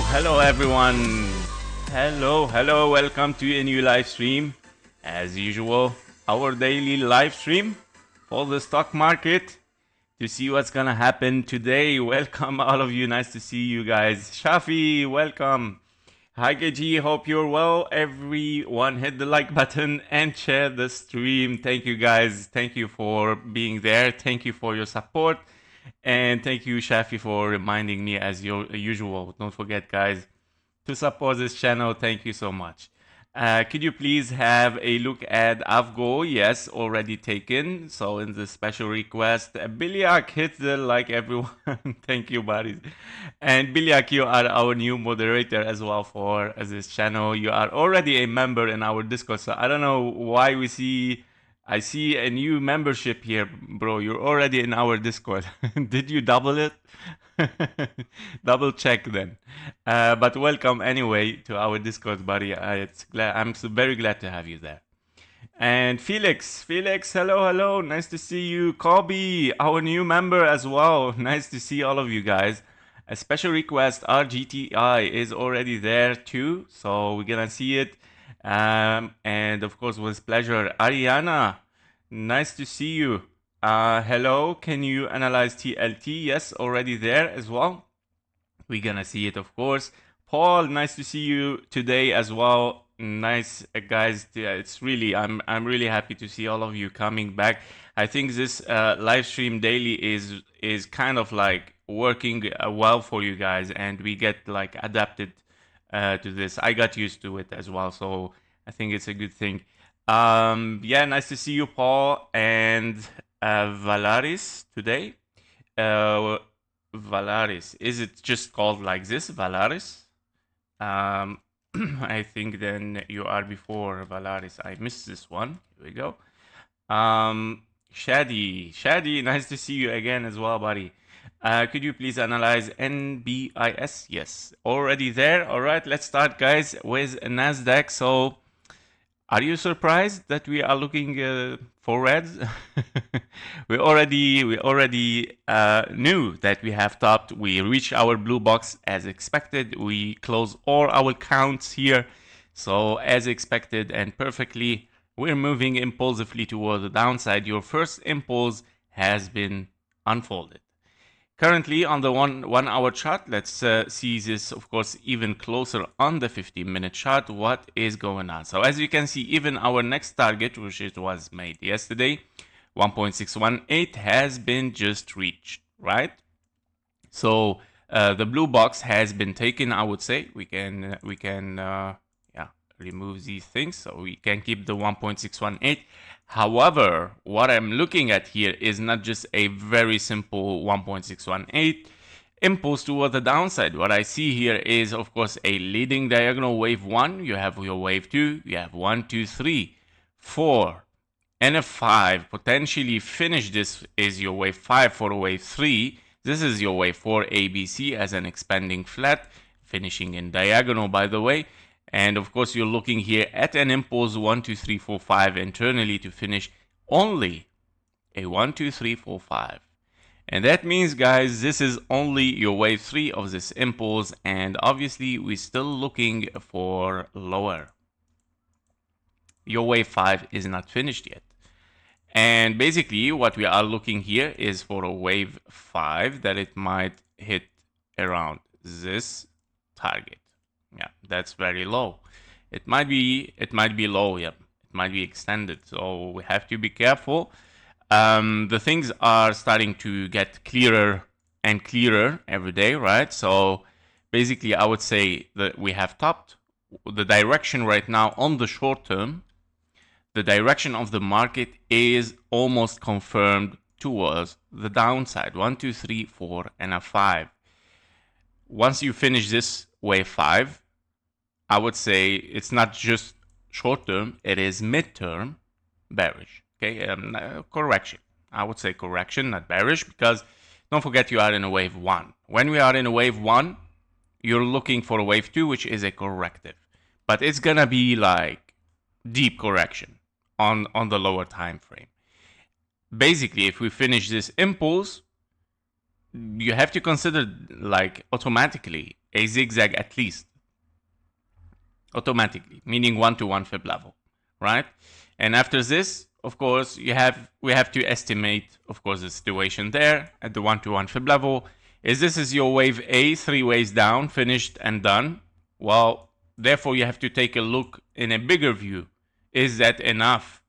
Hello everyone. Hello, welcome to a new live stream. As usual, our daily live stream for the stock market to see what's gonna happen today. Welcome all of you, nice to see you guys. Shafi, welcome. Hi KG, hope you're well. Everyone hit the like button and share the stream. Thank you guys, thank you for being there, thank you for your support. And thank you, Shafi, for reminding me as usual. Don't forget, guys, to support this channel. Thank you so much. Could you please have a look at Avgo? Yes, already taken. So in the special request, Bilyak, hit the like, everyone. Thank you, buddies. And Bilyak, you are our new moderator as well for this channel. You are already a member in our Discord. So I don't know why I see a new membership here, bro. You're already in our Discord. Did you double it? Double check then. But welcome anyway to our Discord, buddy. I'm very glad to have you there. And Felix, hello. Nice to see you. Kobe, our new member as well. Nice to see all of you guys. A special request, Rgti is already there too. So we're gonna see it. And of course, with pleasure, Ariana, nice to see you. Hello, can you analyze TLT? Yes, already there as well. We're gonna see it, of course. Paul, nice to see you today as well. Nice, guys. It's really, I'm really happy to see all of you coming back. I think this live stream daily is kind of like working well for you guys, and we get like adapted to this. I got used to it as well, so I think it's a good thing. Yeah, nice to see you, Paul, and VALARIS today. VALARIS, is it just called like this, VALARIS? I think then you are before VALARIS. I missed this one. Here we go. Shadi, nice to see you again as well, buddy. Could you please analyze NBIS? Yes, already there. All right, let's start, guys, with Nasdaq. So, are you surprised that we are looking for reds? we already knew that we have topped. We reached our blue box as expected. We close all our counts here. So, as expected and perfectly, we're moving impulsively toward the downside. Your first impulse has been unfolded. Currently on the one hour chart, let's see this, of course, even closer on the 15-minute chart. What is going on? So as you can see, even our next target, which it was made yesterday, 1.618, has been just reached, right? So the blue box has been taken. I would say we can remove these things, so we can keep the 1.618. However, what I'm looking at here is not just a very simple 1.618 impulse toward the downside. What I see here is, of course, a leading diagonal wave 1. You have your wave 2. You have 1, 2, 3, 4, and a 5. Potentially finish this is your wave 5 for wave 3. This is your wave 4 ABC as an expanding flat, finishing in diagonal, by the way. And of course, you're looking here at an impulse 1, 2, 3, 4, 5 internally to finish only a 1, 2, 3, 4, 5. And that means, guys, this is only your wave 3 of this impulse. And obviously, we're still looking for lower. Your wave 5 is not finished yet. And basically, what we are looking here is for a wave 5 that it might hit around this target. Yeah, that's very low. It might be low. Yeah, it might be extended. So we have to be careful. The things are starting to get clearer and clearer every day, right? So basically, I would say that we have topped. The direction right now on the short term, the direction of the market is almost confirmed towards the downside. 1, 2, 3, 4, and a 5. Once you finish this wave 5, I would say it's not just short term, it is mid-term bearish. Okay, correction. I would say correction, not bearish, because don't forget you are in a wave 1. When we are in a wave 1, you're looking for a wave 2, which is a corrective. But it's gonna be like deep correction on the lower time frame. Basically, if we finish this impulse, you have to consider like automatically a zigzag at least automatically, meaning 1-to-1 fib level, right? And after this, of course, we have to estimate, of course, the situation there at the 1-to-1 fib level. This is your wave A, 3 ways down, finished and done. Well, therefore, you have to take a look in a bigger view. Is that enough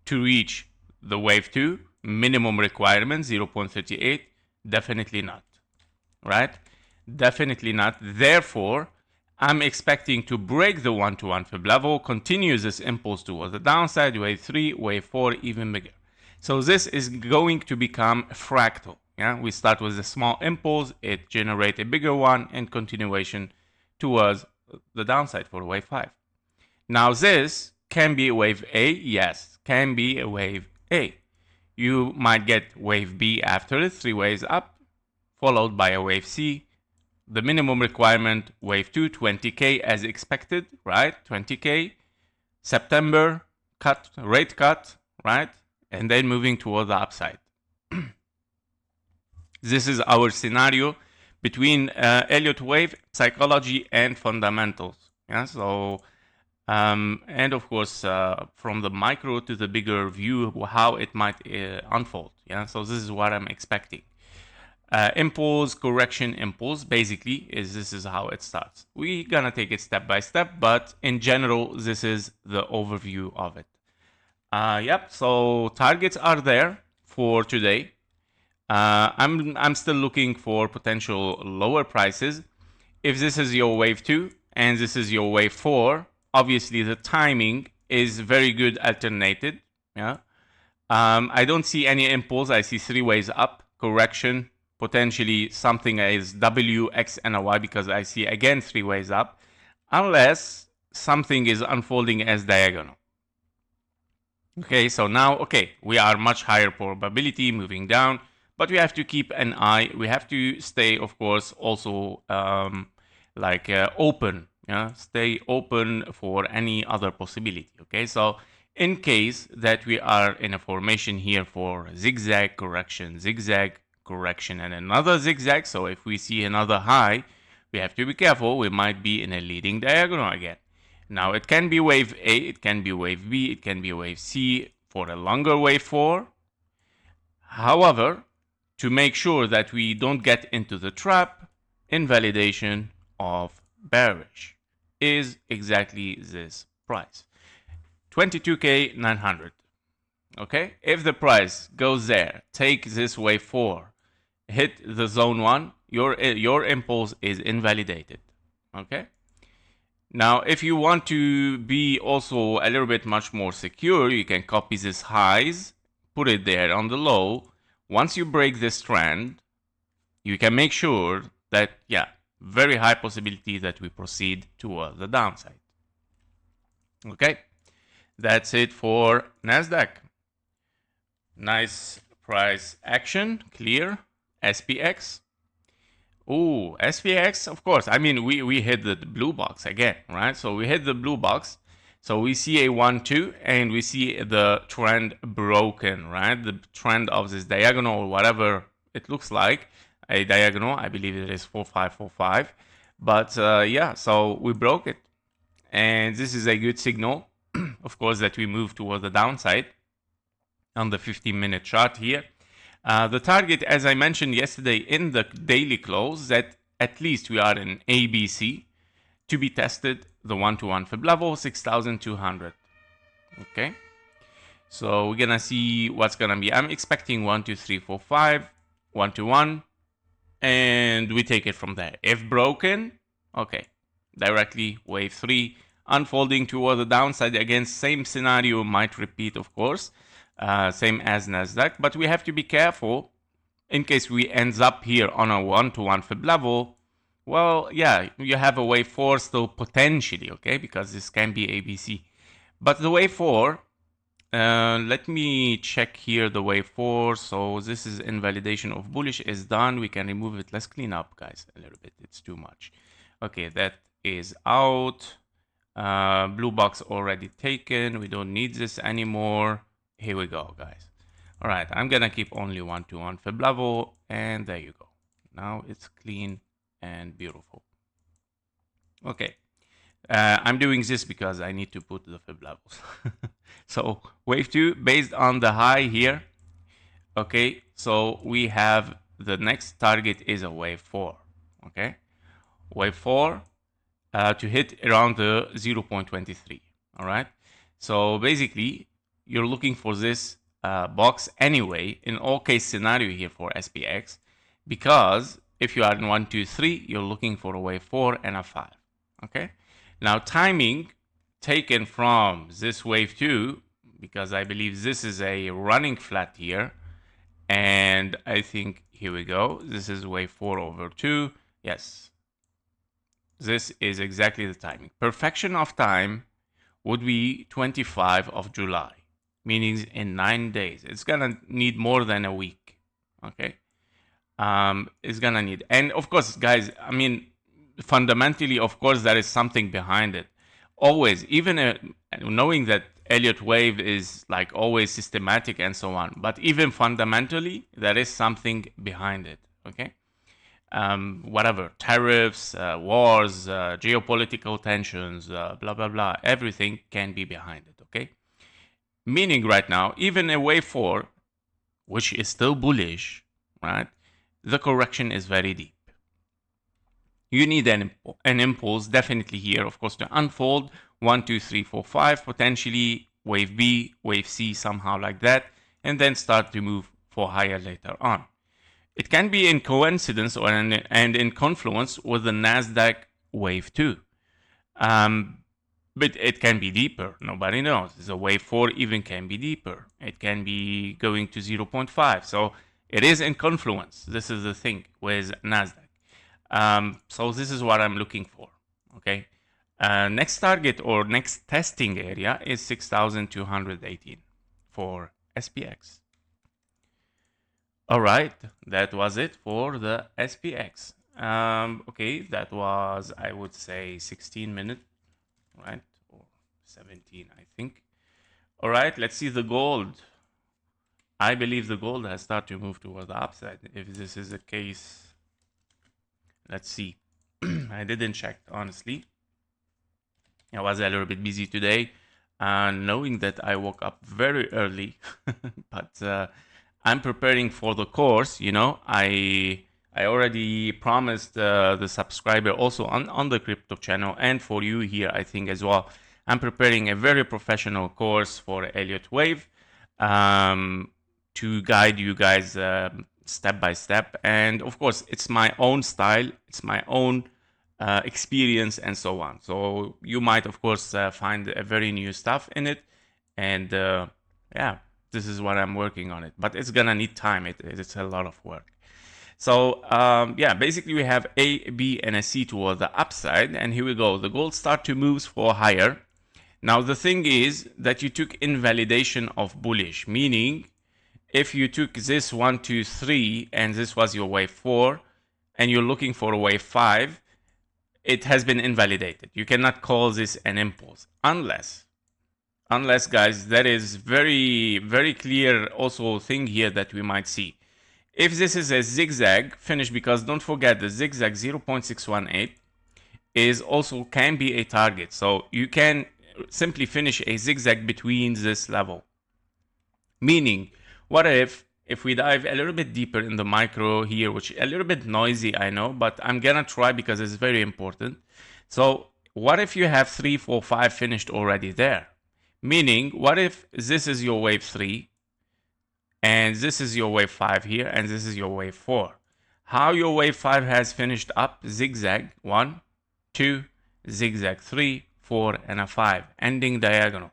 to reach the wave 2 minimum requirement 0.38? Definitely not, right? Definitely not. Therefore, I'm expecting to break the 1-to-1 fib level, continue this impulse towards the downside, wave 3, wave 4, even bigger. So this is going to become fractal. Yeah, we start with a small impulse, it generates a bigger one, and continuation towards the downside for wave 5. Now this can be a wave A, yes, can be a wave A. You might get wave B after it, 3 waves up, followed by a wave C. The minimum requirement, wave 2, 20K as expected, right? 20K, September, cut, rate cut, right? And then moving toward the upside. This is our scenario between Elliott wave, psychology, and fundamentals. Yeah, so, and of course, from the micro to the bigger view, how it might unfold. Yeah, so this is what I'm expecting. Impulse, correction, impulse, basically, this is how it starts. We're gonna take it step by step, but in general, this is the overview of it. Yep, so targets are there for today. I'm still looking for potential lower prices. If this is your wave 2 and this is your wave 4, obviously the timing is very good alternated. Yeah. I don't see any impulse. I see 3 ways up, correction, potentially something is W, X, and a Y, because I see again 3 ways up, unless something is unfolding as diagonal. Okay, so now, okay, we are much higher probability moving down, but we have to keep an eye. We have to stay, of course, also open. Yeah, stay open for any other possibility. Okay, so in case that we are in a formation here for zigzag correction, and another zigzag. So if we see another high, we have to be careful. We might be in a leading diagonal again. Now it can be wave A, it can be wave B, it can be wave C for a longer wave 4. However, to make sure that we don't get into the trap, invalidation of bearish is exactly this price. 22K 900. Okay, if the price goes there, take this wave 4, hit the zone 1, your impulse is invalidated. Okay. Now, if you want to be also a little bit much more secure, you can copy these highs, put it there on the low. Once you break this trend, you can make sure that, yeah, very high possibility that we proceed toward the downside. Okay, that's it for Nasdaq. Nice price action, clear. SPX. Oh, SPX, of course. I mean, we hit the blue box again, right? So we hit the blue box. So we see a 1-2 and we see the trend broken, right? The trend of this diagonal, or whatever it looks like, a diagonal. I believe it is 4545. But yeah, so we broke it. And this is a good signal, of course, that we move toward the downside on the 15-minute chart here. The target, as I mentioned yesterday in the daily close, that at least we are in ABC to be tested, the 1-to-1 fib level, 6,200. Okay, so we're gonna see what's gonna be. I'm expecting 1, 2, 3, 4, 5, 1-to-1, and we take it from there. If broken, okay, directly wave 3, unfolding toward the downside. Again, same scenario might repeat, of course. Same as Nasdaq, but we have to be careful in case we ends up here on a 1-to-1 fib level. Well, yeah, you have a wave 4 still potentially, okay, because this can be ABC. But the wave 4, let me check here the wave 4. So this is invalidation of bullish is done. We can remove it. Let's clean up, guys, a little bit. It's too much. Okay, that is out. Blue box already taken. We don't need this anymore. Here we go, guys. All right, I'm gonna keep only 1-to-1 fib level, and there you go. Now it's clean and beautiful. Okay. I'm doing this because I need to put the fib levels. So wave 2 based on the high here. Okay, so we have the next target is a wave 4. Okay, wave 4 to hit around the 0.23. All right, so basically you're looking for this box anyway in all case scenario here for SPX, because if you are in 1 2 3 you're looking for a wave 4 and a 5. Okay, now timing taken from this wave 2, because I believe this is a running flat here, and I think here we go, this is wave 4 over 2. Yes, this is exactly the timing. Perfection of time would be 25 of July, meaning in 9 days. It's gonna need more than a week. Okay, it's gonna need, and of course guys, I mean, fundamentally of course there is something behind it always, even knowing that Elliott wave is like always systematic and so on, but even fundamentally there is something behind it. Okay, whatever, tariffs, wars, geopolitical tensions, blah blah blah, everything can be behind it. Okay, meaning right now even a wave 4, which is still bullish, right, the correction is very deep. You need an impulse definitely here, of course, to unfold 1 2 3 4 5, potentially wave B, wave C, somehow like that, and then start to move for higher later on. It can be in coincidence and in confluence with the Nasdaq wave 2. But it can be deeper. Nobody knows. The wave 4 even can be deeper. It can be going to 0.5. So it is in confluence. This is the thing with Nasdaq. So this is what I'm looking for. Okay. Next target or next testing area is 6,218 for SPX. All right, that was it for the SPX. Okay, that was, I would say, 16 minutes, right? Or 17, I think. All right, let's see the gold. I believe the gold has started to move toward the upside. If this is the case, let's see. I didn't check, honestly. I was a little bit busy today, knowing that I woke up very early, but I'm preparing for the course. You know, I already promised the subscriber also on the crypto channel, and for you here, I think as well. I'm preparing a very professional course for Elliott Wave to guide you guys step by step. And of course, it's my own style, it's my own experience, and so on. So you might, of course, find a very new stuff in it, and yeah. This is what I'm working on it, but it's gonna need time. It's a lot of work. So yeah, basically we have A, B, and a C toward the upside, and here we go. The gold start to move for higher. Now the thing is that you took invalidation of bullish, meaning if you took this 1 2 3 and this was your wave 4, and you're looking for a wave 5, it has been invalidated. You cannot call this an impulse unless guys, there is very very clear also thing here that we might see. If this is a zigzag finish, because don't forget the zigzag 0.618 is also can be a target, so you can simply finish a zigzag between this level. Meaning, what if we dive a little bit deeper in the micro here, which is a little bit noisy, I know, but I'm gonna try because it's very important. So what if you have 3 4 5 finished already there? Meaning, what if this is your wave 3, and this is your wave 5 here, and this is your wave 4? How your wave 5 has finished up, zigzag, 1, 2, zigzag, 3, 4, and a 5, ending diagonal.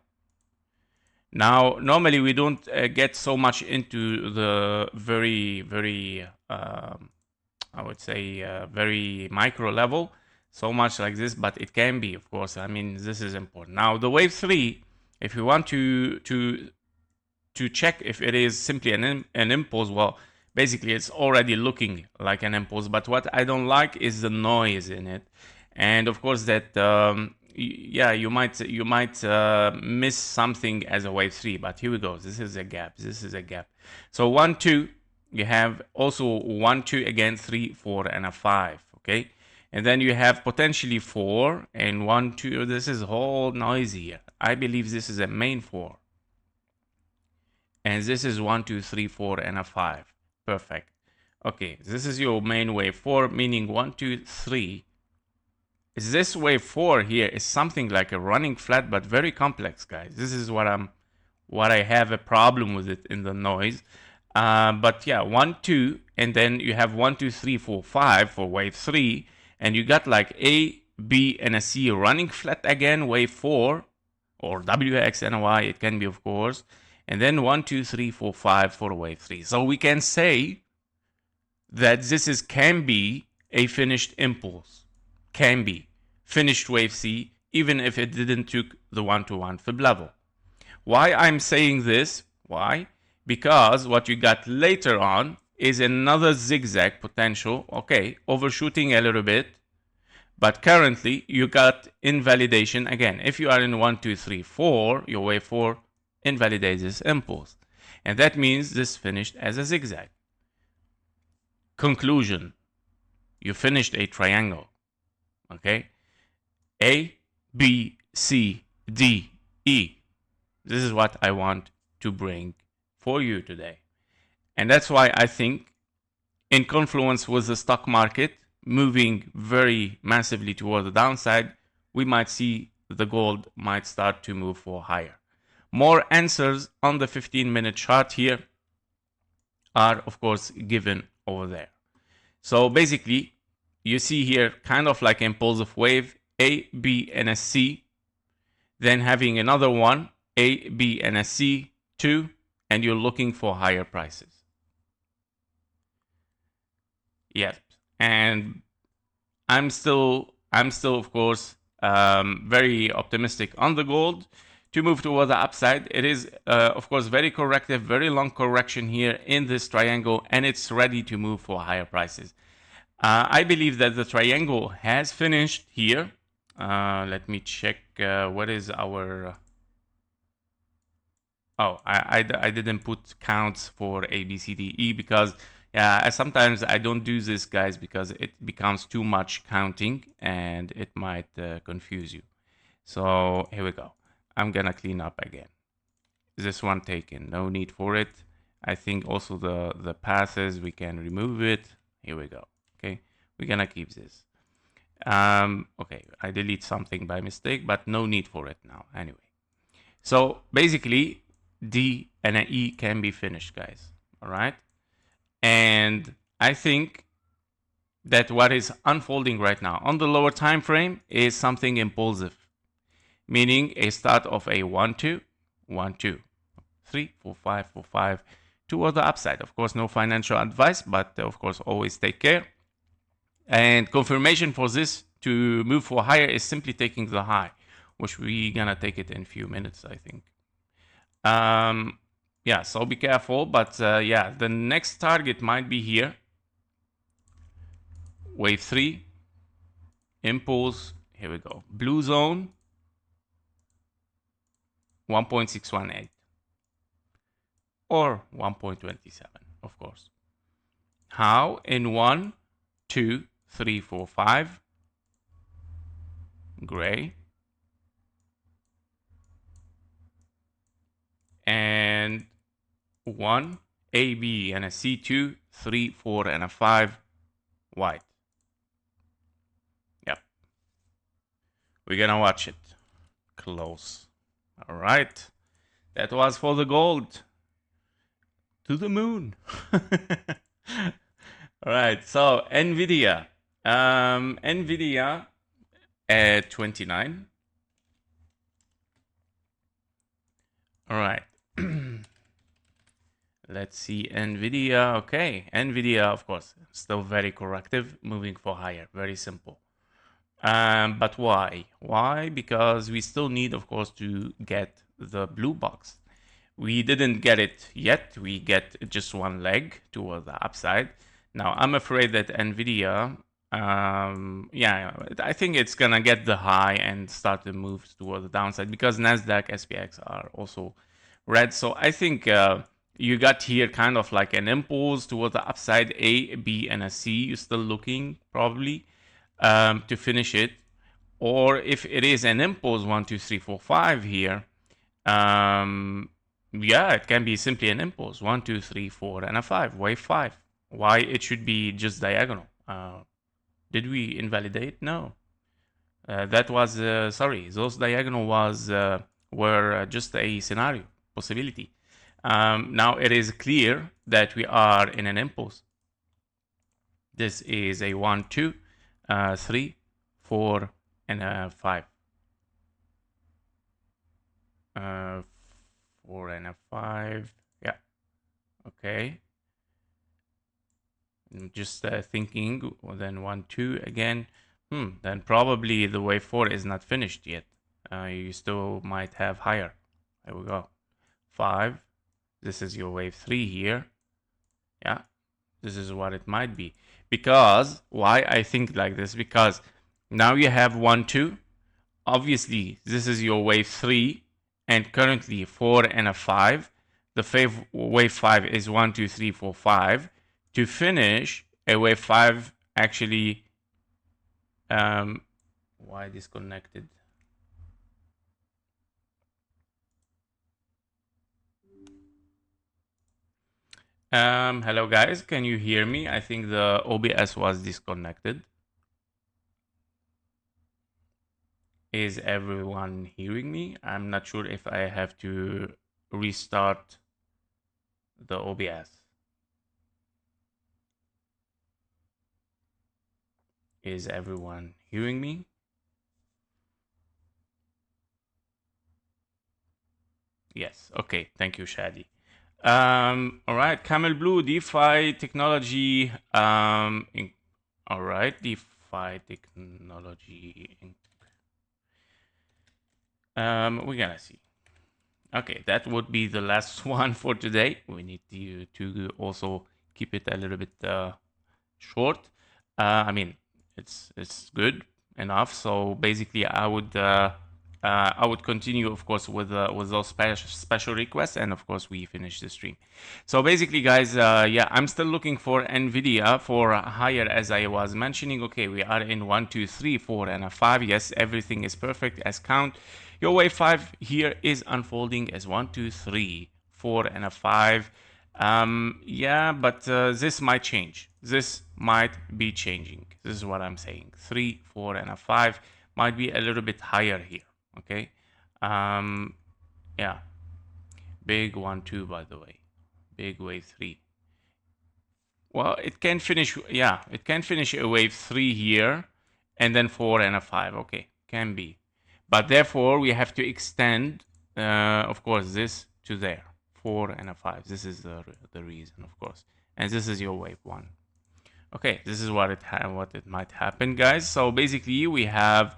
Now, normally we don't get so much into the very, I would say, very micro level, so much like this, but it can be, of course. I mean, this is important. Now, the wave 3, if you want to check if it is simply an impulse, well, basically it's already looking like an impulse. But what I don't like is the noise in it, and of course that yeah, you might miss something as a wave 3. But here we go. This is a gap. This is a gap. So 1 2, you have also 1 2 again, 3 4, and a 5. Okay. And then you have potentially 4 and 1, 2. This is whole noisy here. I believe this is a main 4. And this is 1, 2, 3, 4, and a 5. Perfect. Okay, this is your main wave 4, meaning 1, 2, 3. This wave 4 here is something like a running flat, but very complex, guys. This is what I have a problem with it in the noise. But yeah, 1, 2, and then you have 1, 2, 3, 4, 5 for wave 3, and you got like A, B, and a C running flat again, wave 4, or WX and Y, it can be, of course, and then 1, 2, 3, 4, 5 for wave 3. So we can say that this can be a finished impulse, can be finished wave C, even if it didn't took the 1-to-1 fib level. Why I'm saying this? Why? Because what you got later on is another zigzag potential, okay, overshooting a little bit, but currently you got invalidation again. If you are in 1, 2, 3, 4, your wave 4 invalidates this impulse, and that means this finished as a zigzag. Conclusion: you finished a triangle, okay? A, B, C, D, E. This is what I want to bring for you today. And that's why I think, in confluence with the stock market moving very massively toward the downside, we might see the gold might start to move for higher. More answers on the 15-minute chart here are, of course, given over there. So basically, you see here kind of like impulsive wave, A, B, and a C, then having another one, A, B, and a C, 2, and you're looking for higher prices. Yes, and I'm still, of course, very optimistic on the gold to move toward the upside. It is, of course, very corrective, very long correction here in this triangle, and it's ready to move for higher prices. I believe that the triangle has finished here. Let me check what is our... I didn't put counts for A, B, C, D, E because sometimes I don't do this, guys, because it becomes too much counting and it might confuse you. So here we go. I'm gonna clean up again. This one taken, no need for it. I think also the passes, we can remove it. Here we go. Okay, we're gonna keep this. Okay, I delete something by mistake, but no need for it now anyway. So basically, D and an E can be finished, guys. All right, and I think that what is unfolding right now on the lower time frame is something impulsive, meaning a start of a 1, 2, 1, 2, 3, 4, 5, 4, 5 toward the upside. Of course, no financial advice, but of course, always take care. And confirmation for this to move for higher is simply taking the high, which we're gonna take it in a few minutes, I think. Yeah, so be careful, but yeah, the next target might be here. Wave 3, impulse, here we go. Blue zone, 1.618 or 1.27, of course. How? In 1, 2, 3, 4, 5, gray, and 1, A, B, and a C, 2, 3, 4, and a 5, white. Yep. We're gonna watch it close. All right. That was for the gold. To the moon. All right. So Nvidia. Nvidia at 29. All right. Let's see Nvidia. Okay, Nvidia, of course, still very corrective, moving for higher. Very simple. But why? Why? Because we still need, of course, to get the blue box. We didn't get it yet. We get just one leg toward the upside. Now, I'm afraid that Nvidia, I think it's gonna get the high and start to move toward the downside because Nasdaq, SPX are also red. So I think you got here kind of like an impulse toward the upside, A, B, and a C. You're still looking probably. to finish it. Or if it is an impulse 1, 2, 3, 4, 5 here, yeah, it can be simply an impulse 1, 2, 3, 4, and a 5, wave 5. Why it should be just diagonal? Did we invalidate? No. That was sorry. Those diagonal were just a scenario possibility. Now it is clear that we are in an impulse. This is a 1, 2, 3, 4, and a 5. 4 and a 5. Yeah. Okay. Just thinking. Well, then 1, 2 again. Then probably the wave 4 is not finished yet. You still might have higher. There we go. 5. This is your wave 3 here. Yeah. This is what it might be. Because, why I think like this? Because now you have 1, 2. Obviously, this is your wave 3. And currently 4 and a 5. The wave 5 is 1, 2, 3, 4, 5. To finish, a wave 5 actually... why disconnected? Hello guys, can you hear me? I think the OBS was disconnected. Is everyone hearing me? I'm not sure if I have to restart the OBS. Is everyone hearing me? Yes. Okay. Thank you, Shadi. All right. Camel Blue, DeFi technology. All right. DeFi technology. We're gonna see. Okay, that would be the last one for today. We need to also keep it a little bit short. I mean, it's good enough. So basically, I would continue, of course, with those special requests, and of course, we finish the stream. So basically, guys, yeah, I'm still looking for Nvidia for higher, as I was mentioning. Okay, we are in 1, 2, 3, 4, and a 5. Yes, everything is perfect as count. Your wave 5 here is unfolding as 1, 2, 3, 4, and a 5. Yeah, but this might change. This might be changing. This is what I'm saying. 3, 4, and a 5 might be a little bit higher here. Okay. Yeah. Big 1, 2, by the way. Big wave 3. Well, it can finish. Yeah, it can finish a wave 3 here, and then 4 and a 5. Okay, can be. But therefore, we have to extend, of course, this to there. 4 and a 5. This is the reason, of course. And this is your wave 1. Okay, this is what it might happen, guys. So basically, we have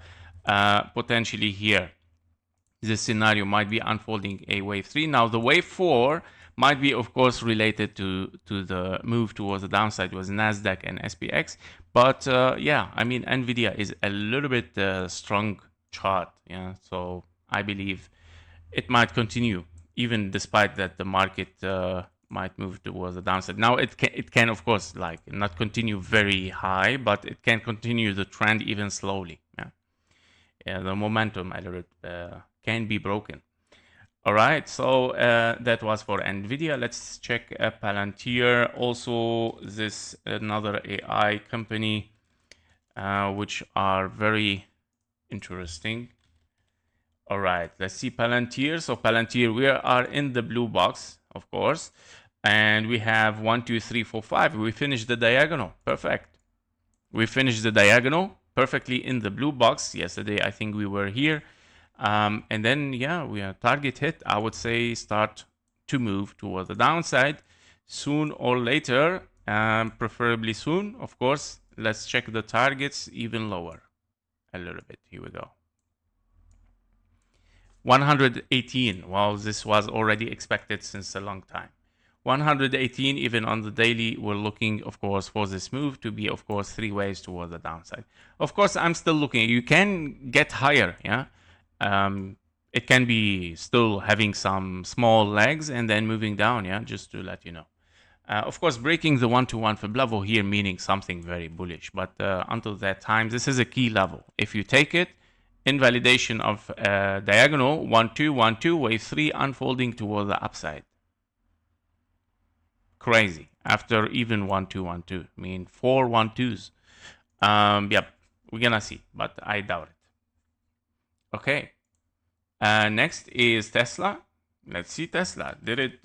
potentially here, this scenario might be unfolding a wave 3. Now, the wave 4 might be, of course, related to the move towards the downside with Nasdaq and SPX. But yeah, I mean, Nvidia is a little bit strong chart. Yeah, so I believe it might continue, even despite that the market might move towards the downside. Now, it can, of course, like not continue very high, but it can continue the trend even slowly. Yeah, yeah, the momentum a little bit can be broken. All right, so that was for Nvidia. Let's check Palantir. Also, this another AI company, which are very interesting. All right, let's see Palantir. So Palantir, we are in the blue box, of course, and we have 1, 2, 3, 4, 5. We finished the diagonal. Perfect. We finished the diagonal perfectly in the blue box. Yesterday, I think we were here. And then, yeah, we are target hit. I would say start to move toward the downside soon or later, preferably soon. Of course, let's check the targets even lower a little bit. Here we go. 118. Well, this was already expected since a long time. 118, even on the daily, we're looking, of course, for this move to be, of course, 3 waves towards the downside. Of course, I'm still looking. You can get higher, yeah. It can be still having some small legs and then moving down, yeah, just to let you know. Of course, breaking the 1-to-1 Fib level here meaning something very bullish, but until that time, this is a key level. If you take it, invalidation of diagonal 1-2, 1-2, wave 3 unfolding toward the upside. Crazy. After even 1-2, 1-2, I mean 4 1-2s. Yep, we're gonna see, but I doubt it. Okay. Next is Tesla. Let's see Tesla. Did it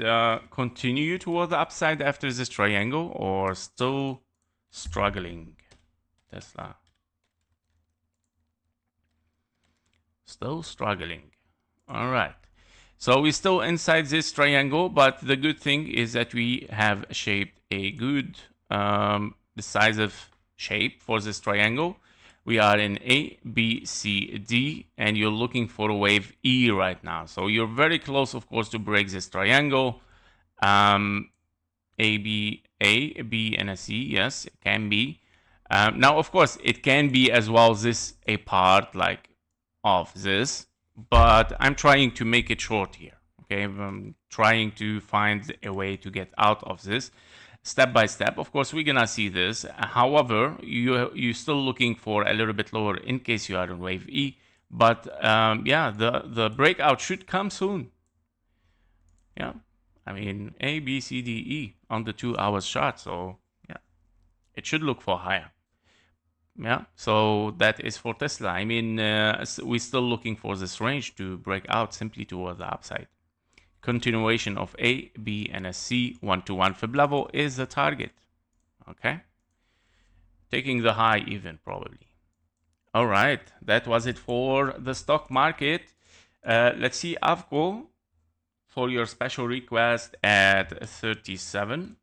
continue toward the upside after this triangle or still struggling? Tesla. Still struggling. All right. So we're still inside this triangle, but the good thing is that we have shaped a good decisive shape for this triangle. We are in A, B, C, D, and you're looking for a wave E right now. So you're very close, of course, to break this triangle. A, B, and a C, yes, it can be. Now, of course, it can be as well this a part like of this, but I'm trying to make it short here. Okay, I'm trying to find a way to get out of this step by step. Of course, we're gonna see this. However, you're still looking for a little bit lower in case you are in wave E. But yeah, the breakout should come soon. Yeah, I mean A, B, C, D, E on the 2 hours chart. So yeah, it should look for higher. Yeah, so that is for Tesla. I mean, we're still looking for this range to break out simply toward the upside. Continuation of A, B, and a C 1-to-1 Fib level is the target. Okay, taking the high even probably. All right, that was it for the stock market. Let's see Avgo for your special request at 37.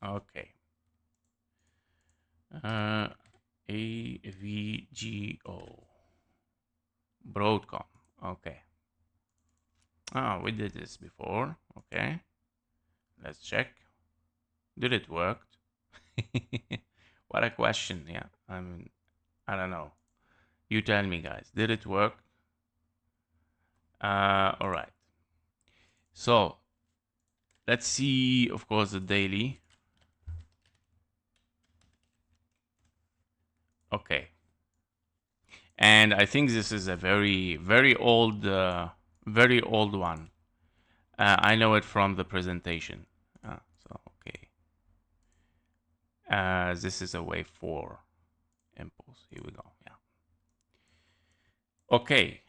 Okay. AVGO. Broadcom. Okay. Oh, we did this before. Okay. Let's check. Did it work? What a question. Yeah. I mean, I don't know. You tell me, guys. Did it work? All right. So let's see, of course, the daily. Okay. And I think this is a very, very old one. I know it from the presentation. So okay. This is a wave 4 impulse. Here we go. Yeah. Okay.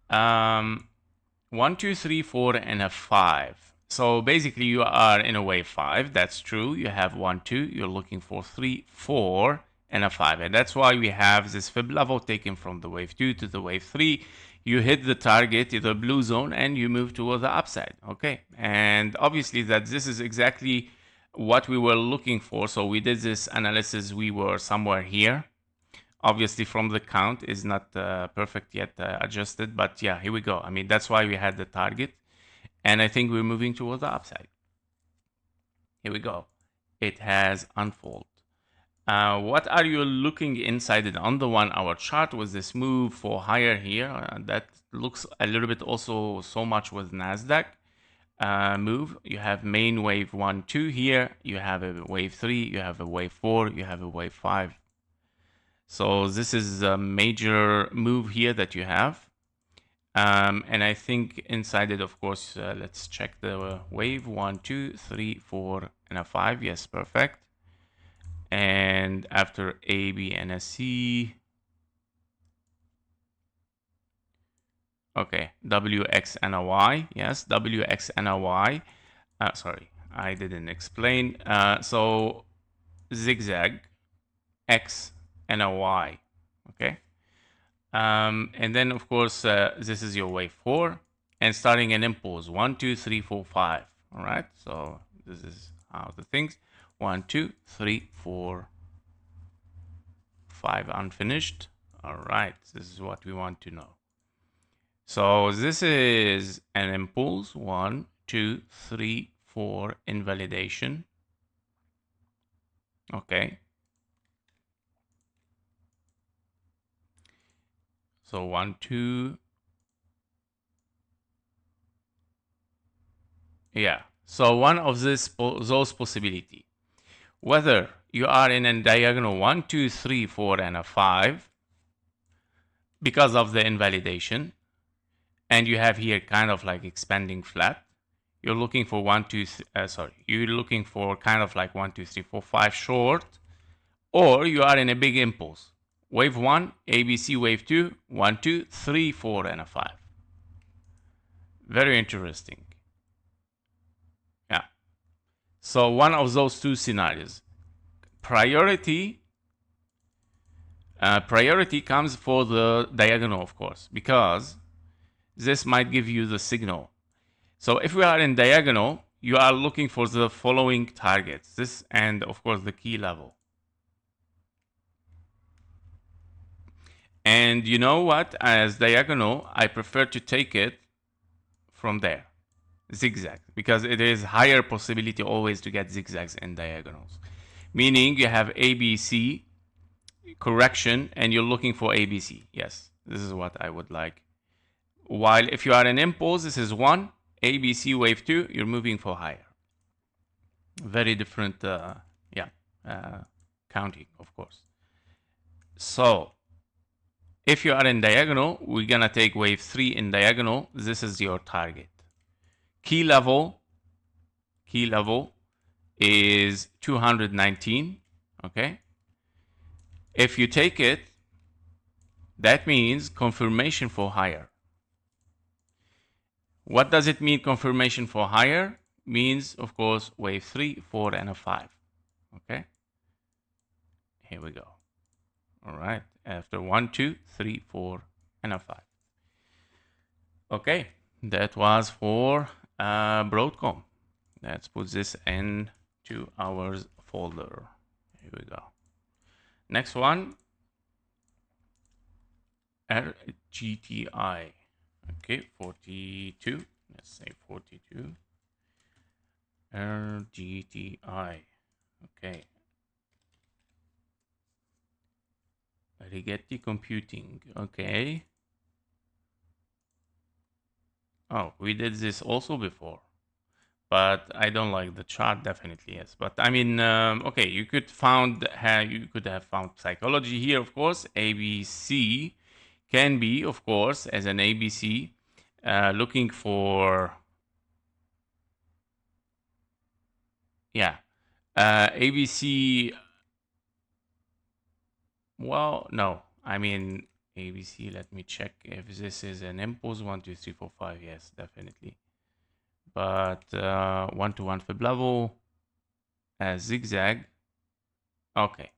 1, 2, 3, 4, and a 5. So basically, you are in a wave 5. That's true. You have 1, 2. You're looking for 3, 4, and a 5. And that's why we have this fib level taken from the wave 2 to the wave 3. You hit the target, the blue zone, and you move toward the upside. Okay. And obviously, that this is exactly what we were looking for. So we did this analysis. We were somewhere here. Obviously, from the count is not perfect yet adjusted, but yeah, here we go. I mean, that's why we had the target, and I think we're moving toward the upside. Here we go. It has unfold. What are you looking inside it on the 1 hour chart with this move for higher here? That looks a little bit also so much with Nasdaq move. You have main wave 1, 2 here. You have a wave 3. You have a wave 4. You have a wave 5. So this is a major move here that you have. And I think inside it, of course, let's check the wave 1, 2, 3, 4, and a 5. Yes, perfect. And after A, B, and a C. Okay, W, X, and a Y. Yes, W, X, and a Y. Sorry, I didn't explain. So zigzag, X, and a Y. Okay. And then, of course, this is your wave 4. And starting an impulse 1, 2, 3, 4, 5. All right. So this is how the things 1, 2, 3, 4, 5 unfinished. All right. This is what we want to know. So this is an impulse 1, 2, 3, 4 invalidation. Okay. So 1, 2. Yeah. So one of those possibility, whether you are in a diagonal 1, 2, 3, 4, and a 5 because of the invalidation, and you have here kind of like expanding flat. You're looking for you're looking for kind of like 1, 2, 3, 4, 5 short, or you are in a big impulse. Wave 1, ABC, wave 2, 1, 2, 3, 4, and a 5. Very interesting. Yeah. So one of those two scenarios. Priority comes for the diagonal, of course, because this might give you the signal. So if we are in diagonal, you are looking for the following targets. This and, of course, the key level. And you know what? As diagonal, I prefer to take it from there. Zigzag. Because it is higher possibility always to get zigzags in diagonals. Meaning you have ABC correction and you're looking for ABC. Yes, this is what I would like. While if you are in impulse, this is 1, ABC wave 2, you're moving for higher. Very different, counting, of course. So if you are in diagonal, we're gonna take wave 3 in diagonal. This is your target. Key level is 219. Okay. If you take it, that means confirmation for higher. What does it mean, confirmation for higher? Means, of course, wave 3, 4, and a 5. Okay. Here we go. All right. After 1, 2, 3, 4, and a 5. Okay. That was for Broadcom. Let's put this into our folder. Here we go. Next one, Rgti. Okay, 42. Let's say 42. Rgti. Okay. Rgti computing. Okay. Oh, we did this also before. But I don't like the chart, definitely, yes. But I mean, okay, you could have found psychology here, of course. ABC can be, of course, as an ABC, looking for, yeah, ABC. Well, no, I mean ABC. Let me check if this is an impulse. 1, 2, 3, 4, 5. Yes, definitely. But 1-to-1 fib level, zigzag. Okay.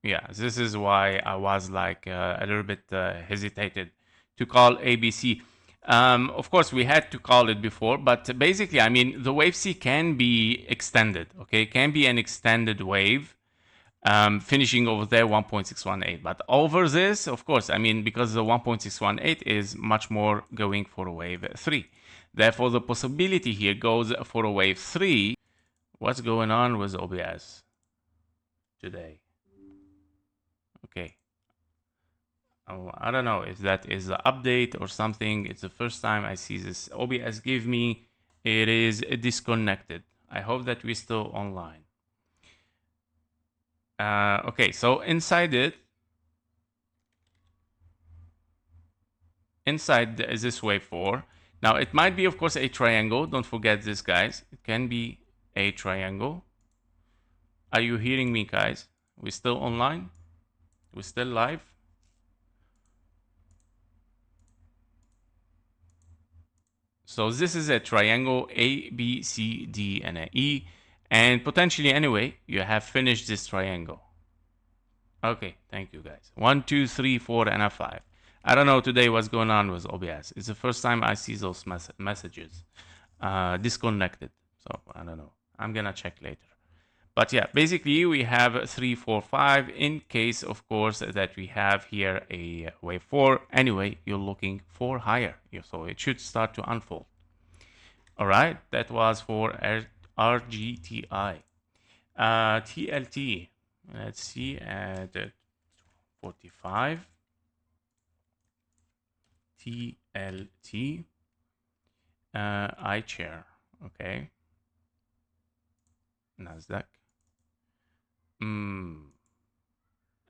Yeah, this is why I was like a little bit hesitated to call ABC. Of course, we had to call it before, but basically, I mean, the wave C can be extended, okay? Can be an extended wave, finishing over there 1.618. But over this, of course, I mean, because the 1.618 is much more going for a wave 3. Therefore, the possibility here goes for a wave 3. What's going on with OBS today? Okay. Oh, I don't know if that is an update or something. It's the first time I see this. OBS give me it is disconnected. I hope that we're still online. Okay, so inside this wave 4. Now it might be, of course, a triangle. Don't forget this, guys. It can be a triangle. Are you hearing me, guys? We're still online? We're still live? So this is a triangle A, B, C, D, and a E. And potentially, anyway, you have finished this triangle. Okay, thank you, guys. 1, 2, 3, 4, and a 5. I don't know today what's going on with OBS. It's the first time I see those messages disconnected. So I don't know. I'm gonna check later. But yeah, basically we have 3, 4, 5 in case, of course, that we have here a wave 4. Anyway, you're looking for higher. So it should start to unfold. All right, that was for Rgti. TLT, let's see at 45. TLT, iChair, okay. Nasdaq.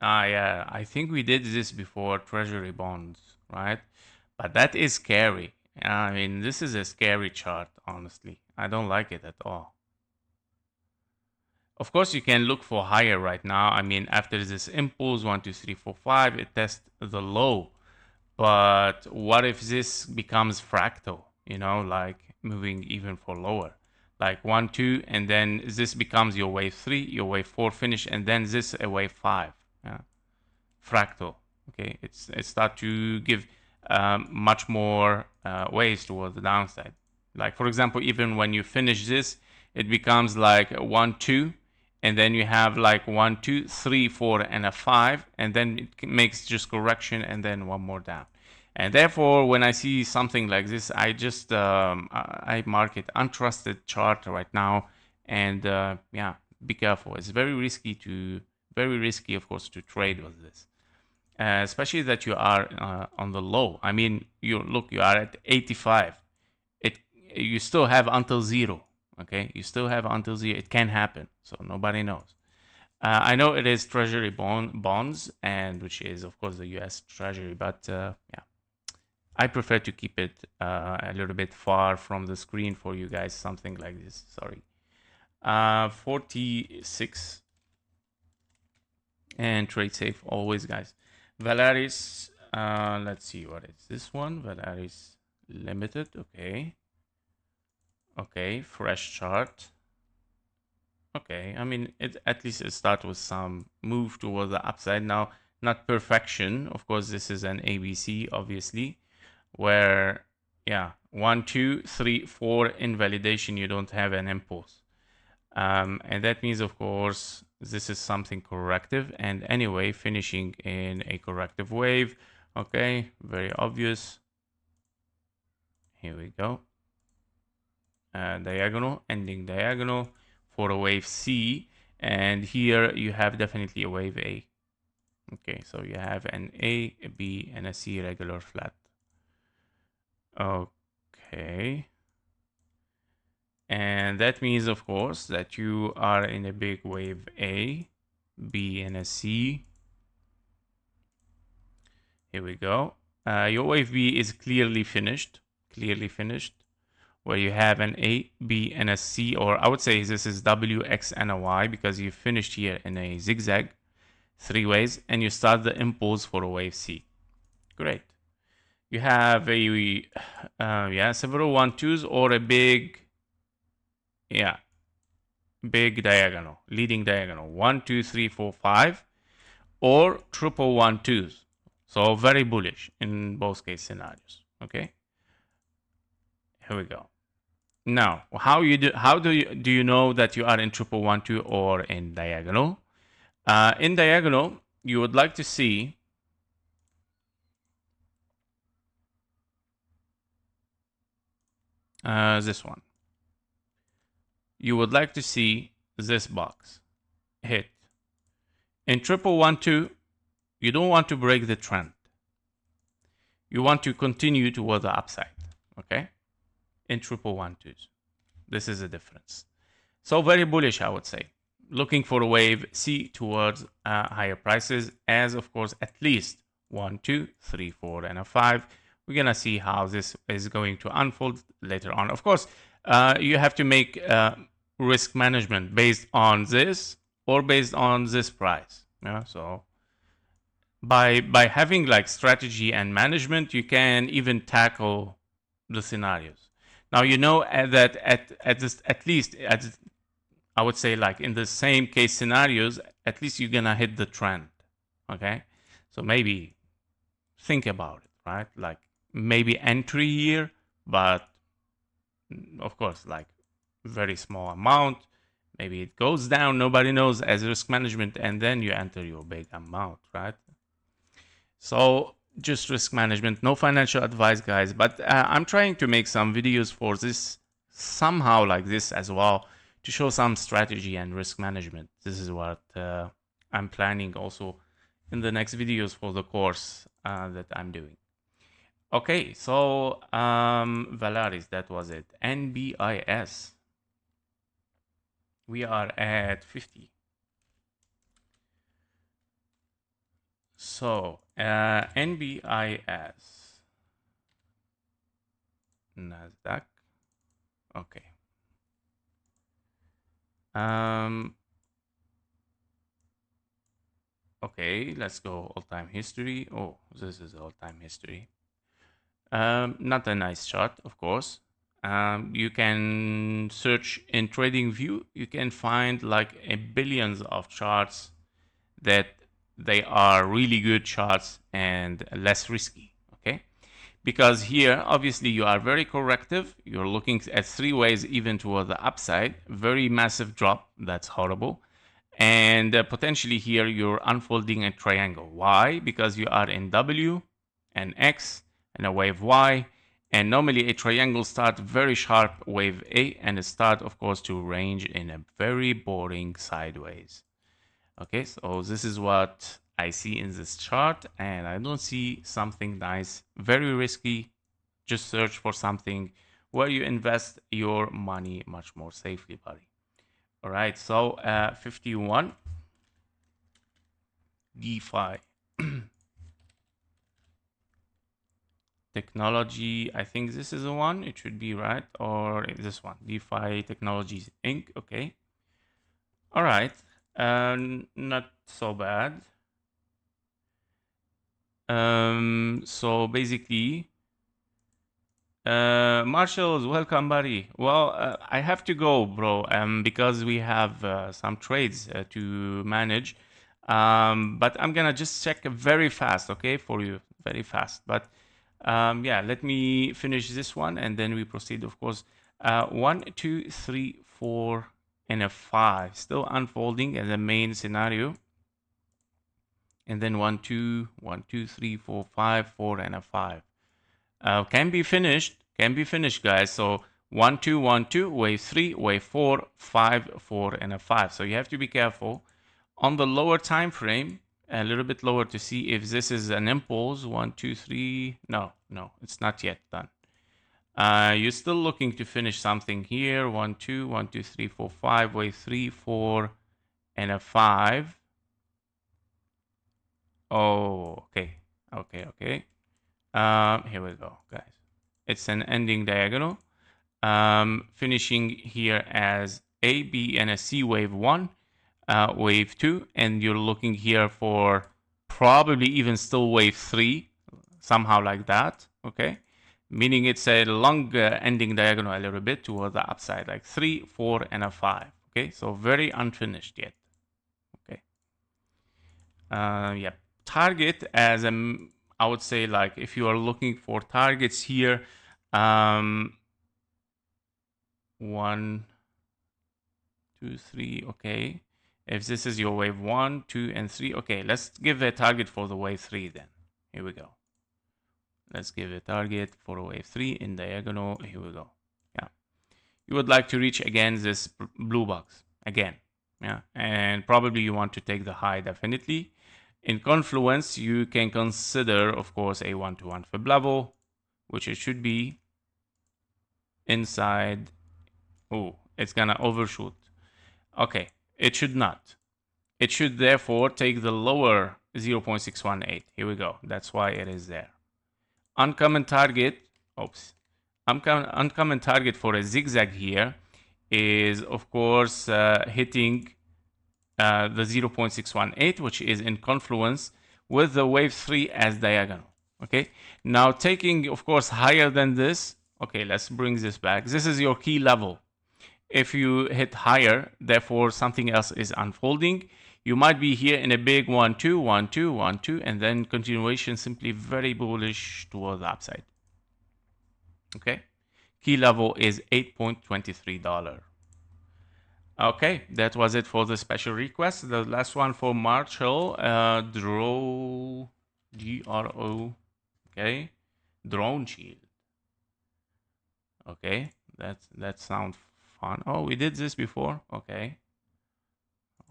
Yeah, I think we did this before, treasury bonds, right? But that is scary. I mean, this is a scary chart, honestly. I don't like it at all. Of course, you can look for higher right now. I mean, after this impulse, 1, 2, 3, 4, 5, it tests the low. But what if this becomes fractal, like moving even for lower? Like 1, 2, and then this becomes your wave 3, your wave 4 finish, and then this a wave 5. Yeah. Fractal. Okay, it start to give much more ways towards the downside. Like for example, even when you finish this, it becomes like 1, 2, and then you have like 1, 2, 3, 4, and a 5, and then it makes just correction, and then one more down. And therefore, when I see something like this, I just I mark it untrusted chart right now, and yeah, be careful. It's very risky, of course, to trade with this. Especially that you are on the low. I mean, you are at 85. You still have until zero. Okay, you still have until zero. It can happen, so nobody knows. I know it is treasury bonds, and which is of course the U.S. Treasury, but yeah, I prefer to keep it a little bit far from the screen for you guys. Something like this. Sorry. 46, and trade safe always, guys. Valaris, let's see, what is this one? Valaris Limited, okay. Okay, fresh chart. Okay, I mean, at least it starts with some move towards the upside. Now, not perfection. Of course, this is an ABC, obviously, where, yeah, 1, 2, 3, 4 invalidation, you don't have an impulse. And that means, of course, this is something corrective. And anyway, finishing in a corrective wave. Okay, very obvious. Here we go. Diagonal, ending diagonal for a wave C. And here you have definitely a wave A. Okay, so you have an A, a B, and a C regular flat. Okay. And that means, of course, that you are in a big wave A, B, and a C. Here we go. Your wave B is clearly finished, where you have an A, B, and a C, or I would say this is W, X, and a Y, because you finished here in a zigzag, 3 ways, and you start the impulse for a wave C. Great. You have a, yeah, several 1, 2s, or a big, yeah, big diagonal, leading diagonal, 1, 2, 3, 4, 5, or triple 1, 2s. So very bullish in both case scenarios. Okay. Here we go. Now, how do you know that you are in triple 1, 2 or in diagonal? In diagonal, you would like to see this one. You would like to see this box hit. In triple 1, 2, you don't want to break the trend. You want to continue toward the upside. Okay. In triple 1, 2s. This is the difference. So very bullish, I would say. Looking for a wave C towards higher prices, as of course at least 1, 2, 3, 4, and a 5. We're gonna see how this is going to unfold later on. Of course, you have to make risk management based on this or based on this price. Yeah, so by having like strategy and management, you can even tackle the scenarios. Now you know that at least I would say like in the same case scenarios, at least you're gonna hit the trend. Okay, so maybe think about it, right? Like maybe entry here, but of course like very small amount. Maybe it goes down, nobody knows, as risk management, and then you enter your big amount, right? So just risk management, no financial advice, guys. But I'm trying to make some videos for this somehow like this as well, to show some strategy and risk management. This is what I'm planning also in the next videos for the course that I'm doing. Okay, so Valaris, that was it. NBIS. We are at 50. So NBIS, Nasdaq. Okay. Okay, let's go all-time history. Oh, this is all-time history. Not a nice chart, of course. You can search in TradingView. You can find like billions of charts that they are really good charts and less risky. Okay, because here obviously you are very corrective. You're looking at three ways even toward the upside. Very massive drop. That's horrible. And potentially here you're unfolding a triangle. Why? Because you are in W and X and a wave Y, and normally a triangle starts very sharp wave A and it starts of course to range in a very boring sideways. Okay, so this is what I see in this chart, and I don't see something nice. Very risky. Just search for something where you invest your money much more safely, buddy. All right, so 51 DeFi technology. I think this is the one. It should be right, or this one, DeFi Technologies Inc. Okay. All right, not so bad. So basically, Marshall, welcome, buddy. Well, I have to go, bro, because we have some trades to manage. But I'm gonna just check very fast, okay, for you, very fast. But yeah, let me finish this one, and then we proceed. Of course, 1, 2, 3, 4, and a 5 still unfolding as a main scenario, and then 1, 2, 1, 2, 3, 4, 5, 4, and a 5. Can be finished, guys. So 1 2 1 2, wave 3, wave 4, 5 4, and a 5. So you have to be careful on the lower time frame, a little bit lower, to see if this is an impulse. 1 2 3. No, it's not yet done. You're still looking to finish something here. 1 2 1 2 3 4 5, wave 3 4, and a 5. Oh, okay. Here we go, guys. It's an ending diagonal, finishing here as A, B, and a C wave 1, wave 2, and you're looking here for probably even still wave 3, somehow like that, okay? Meaning it's a long ending diagonal a little bit toward the upside, like 3, 4, and a 5, okay? So very unfinished yet, okay? Yeah, target as a, I would say, like if you are looking for targets here, 1 2 3, okay. If this is your wave 1 2 and 3, okay, let's give a target for the wave 3 then. Here we go. Let's give a target for wave 3 in diagonal. Here we go. Yeah, you would like to reach again this blue box again. Yeah, and probably you want to take the high. Definitely in confluence you can consider, of course, a 1-to-1 fib level, which it should be inside. Oh, it's gonna overshoot. Okay, it should not. It should therefore take the lower 0.618. Here we go. That's why it is there. Uncommon target. Oops. Uncommon target for a zigzag here is, of course, hitting the 0.618, which is in confluence with the wave 3 as diagonal. Okay. Now taking, of course, higher than this. Okay, let's bring this back. This is your key level. If you hit higher, therefore something else is unfolding. You might be here in a big 1 2 1 2 1 2, and then continuation, simply very bullish toward the upside. Okay, key level is $8.23. Okay, that was it for the special request. The last one for Marshall, Dro, DRO. Okay, drone shield. Okay, that sounds fun. Oh, we did this before. Okay.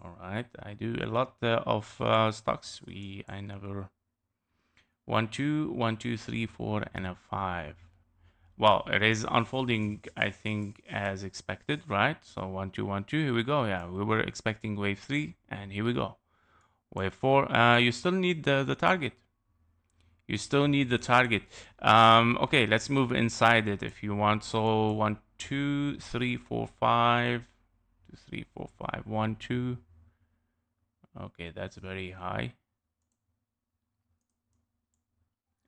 All right, I do a lot of stocks. I never 1 2 1 2 3 4 and a 5. Well, it is unfolding, I think, as expected, right? So 1 2 1 2, here we go. Yeah, we were expecting wave 3, and here we go. Wave 4. You still need the target. You still need the target. Okay, let's move inside it if you want. So 1 2 3 4 5 2 3 4 5 1 2. Okay, that's very high.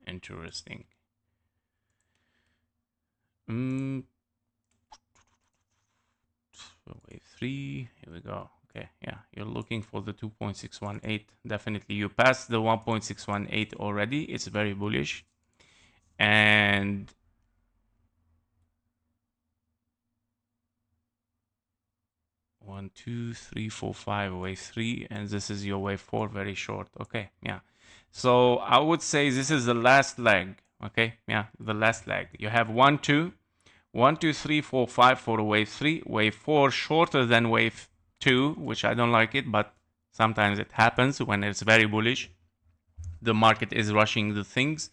Interesting. Wave 3, here we go. Okay, yeah, you're looking for the 2.618. Definitely, you passed the 1.618 already. It's very bullish. And 1 2 3 4 5, wave 3, and this is your wave 4, very short. Okay, yeah. So I would say this is the last leg. Okay, yeah, the last leg. You have 1 2 1 2 3 4 5 for wave 3, wave 4 shorter than wave 2, which I don't like it, but sometimes it happens when it's very bullish. The market is rushing the things.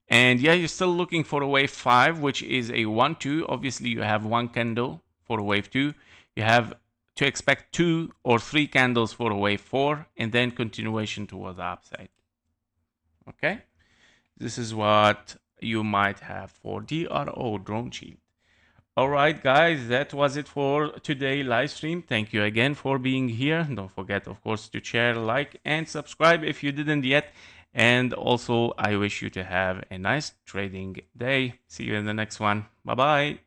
And yeah, you're still looking for a wave 5, which is a 1 2. Obviously, you have one candle for a wave 2. You have to expect 2 or 3 candles for a wave 4, and then continuation towards the upside. Okay? This is what you might have for DRO, Drone Shield. All right, guys, that was it for today live stream. Thank you again for being here. Don't forget, of course, to share, like, and subscribe if you didn't yet. And also, I wish you to have a nice trading day. See you in the next one. Bye-bye.